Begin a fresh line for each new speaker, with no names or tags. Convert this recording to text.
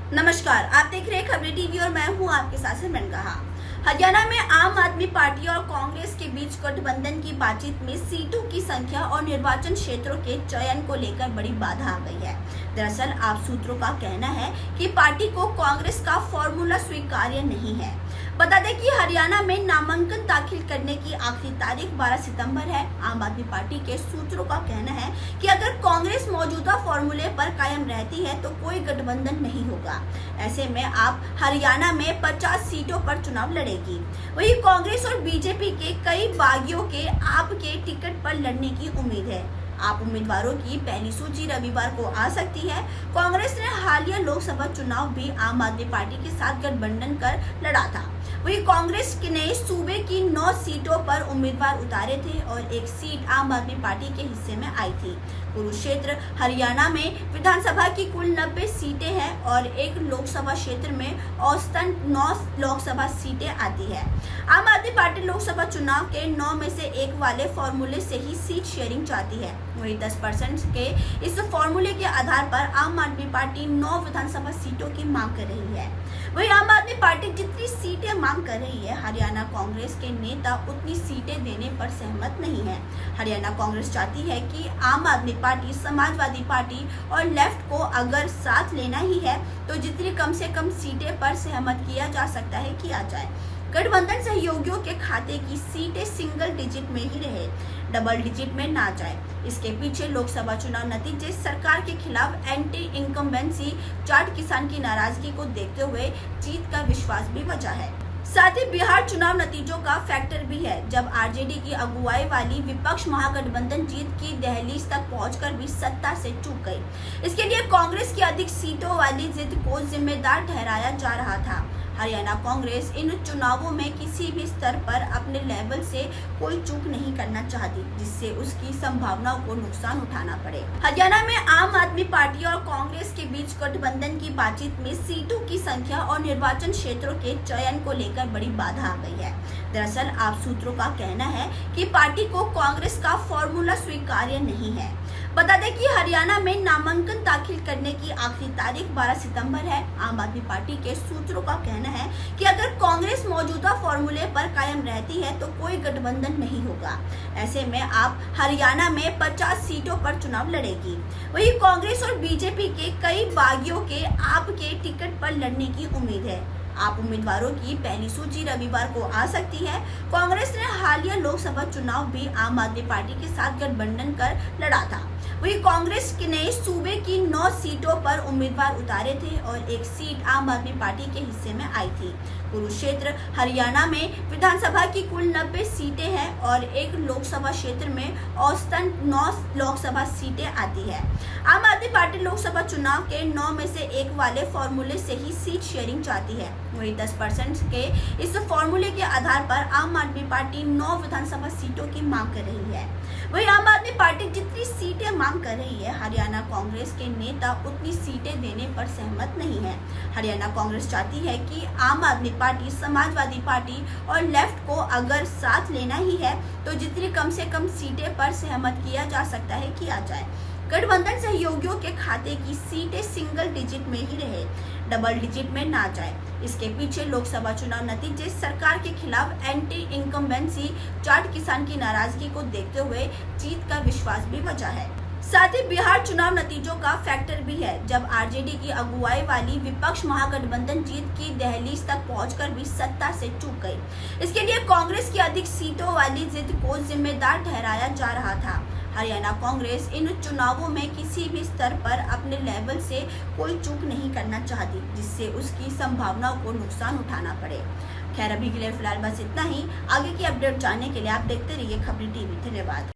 नमस्कार, आप देख रहे हैं खबरें टीवी और मैं हूं आपके साथ सिमरन कहा। हरियाणा में आम आदमी पार्टी और कांग्रेस के बीच गठबंधन की बातचीत में सीटों की संख्या और निर्वाचन क्षेत्रों के चयन को लेकर बड़ी बाधा आ गई है। दरअसल आप सूत्रों का कहना है कि पार्टी को कांग्रेस का फॉर्मूला स्वीकार्य नहीं है। बता दें कि हरियाणा में नामांकन दाखिल करने की आखिरी तारीख 12 सितंबर है। आम आदमी पार्टी के सूत्रों का कहना है कि अगर कांग्रेस मौजूदा फॉर्मूले पर कायम रहती है तो कोई गठबंधन नहीं होगा। ऐसे में आप हरियाणा में 50 सीटों पर चुनाव लड़ेगी। वहीं कांग्रेस और बीजेपी के कई बागियों के आपके टिकट पर लड़ने की उम्मीद है। आप उम्मीदवारों की पहली सूची रविवार को आ सकती है। कांग्रेस ने हालिया लोकसभा चुनाव भी आम आदमी पार्टी के साथ गठबंधन कर लड़ा था। वहीं कांग्रेस ने सूबे की 9 सीटों पर उम्मीदवार उतारे थे और एक सीट आम आदमी पार्टी के हिस्से में आई थी। कुरुक्षेत्र हरियाणा में विधानसभा की कुल 90 सीटें हैं और एक लोकसभा क्षेत्र में औसतन 9 लोकसभा सीटें आती है। आम आदमी पार्टी लोकसभा चुनाव के 9 में से एक वाले फॉर्मूले से ही सीट शेयरिंग चाहती है। वहीं 10% के इस फॉर्मूले के आधार पर आम आदमी पार्टी 9 विधानसभा सीटों की मांग कर रही है। वहीं आम आदमी पार्टी जितनी सीटें मांग कर रही है, हरियाणा कांग्रेस के नेता उतनी सीटें देने पर सहमत नहीं है। हरियाणा कांग्रेस चाहती है कि आम आदमी पार्टी, समाजवादी पार्टी और लेफ्ट को अगर साथ लेना ही है तो जितनी कम से कम सीटें पर सहमत किया जा सकता है किया जाए। गठबंधन सहयोगियों के खाते की सीटें सिंगल डिजिट में ही रहे, डबल डिजिट में ना जाए। इसके पीछे लोकसभा चुनाव नतीजे, सरकार के खिलाफ एंटी इनकम्बेंसी, जाट किसान की नाराजगी को देखते हुए जीत का विश्वास भी वजह है। साथ ही बिहार चुनाव नतीजों का फैक्टर भी है। जब आरजेडी की अगुवाई वाली विपक्ष महागठबंधन जीत की दहलीज तक पहुंचकर भी सत्ता से चूक गई। इसके लिए कांग्रेस की अधिक सीटों वाली जिद को जिम्मेदार ठहराया जा रहा था। हरियाणा कांग्रेस इन चुनावों में किसी भी स्तर पर अपने लेवल से कोई चूक नहीं करना चाहती, जिससे उसकी संभावनाओं को नुकसान उठाना पड़े। हरियाणा में आम आदमी पार्टी और कांग्रेस के बीच गठबंधन की बातचीत में सीटों की संख्या और निर्वाचन क्षेत्रों के चयन को लेकर बड़ी बाधा आ गई है। दरअसल आप सूत्रों का कहना है कि पार्टी को कांग्रेस का फॉर्मूला स्वीकार्य नहीं है। बता दें कि हरियाणा में नामांकन दाखिल करने की आखिरी तारीख 12 सितंबर है। आम आदमी पार्टी के सूत्रों का कहना है कि अगर कांग्रेस मौजूदा फॉर्मूले पर कायम रहती है तो कोई गठबंधन नहीं होगा। ऐसे में आप हरियाणा में 50 सीटों पर चुनाव लड़ेगी। वहीं कांग्रेस और बीजेपी के कई बागियों के आपके टिकट पर लड़ने की उम्मीद है। आप उम्मीदवारों की पहली सूची रविवार को आ सकती है। कांग्रेस ने हालिया लोकसभा चुनाव भी आम आदमी पार्टी के साथ गठबंधन कर लड़ा था। वहीं कांग्रेस ने सूबे की 9 सीटों पर उम्मीदवार उतारे थे और एक सीट आम आदमी पार्टी के हिस्से में आई थी। कुरुक्षेत्र हरियाणा में विधानसभा की कुल 90 सीटें हैं और एक लोकसभा क्षेत्र में औसतन 9 लोकसभा सीटें आती है। आम आदमी पार्टी लोकसभा चुनाव के 9 में से एक वाले फॉर्मूले से ही सीट शेयरिंग चाहती है। वहीं 10% के इस फॉर्मूले के आधार पर आम आदमी पार्टी 9 विधानसभा सीटों की मांग कर रही है। वहीं आम आदमी पार्टी जितनी सीटें मांग कर रही है, हरियाणा कांग्रेस के नेता उतनी सीटें देने पर सहमत नहीं है। हरियाणा कांग्रेस चाहती है कि आम आदमी पार्टी, समाजवादी पार्टी और लेफ्ट को अगर साथ लेना ही है तो जितनी कम से कम सीटें पर सहमत किया जा सकता है किया जाए। गठबंधन सहयोगियों के खाते की सीटें सिंगल डिजिट में ही रहे, डबल डिजिट में ना जाए। इसके पीछे लोकसभा चुनाव नतीजे, सरकार के खिलाफ एंटी इनकम्बेंसी, जाट किसान की नाराजगी को देखते हुए जीत का विश्वास भी वजह है। साथ ही बिहार चुनाव नतीजों का फैक्टर भी है। जब आरजेडी की अगुवाई वाली विपक्ष महागठबंधन जीत की दहलीज तक पहुंचकर भी सत्ता से चूक गई। इसके लिए कांग्रेस की अधिक सीटों वाली जिद को जिम्मेदार ठहराया जा रहा था। हरियाणा कांग्रेस इन चुनावों में किसी भी स्तर पर अपने लेवल से कोई चूक नहीं करना चाहती, जिससे उसकी संभावनाओं को नुकसान उठाना पड़े। खैर, अभी के लिए फिलहाल बस इतना ही। आगे की अपडेट जानने के लिए आप देखते रहिए खबरी टीवी। धन्यवाद।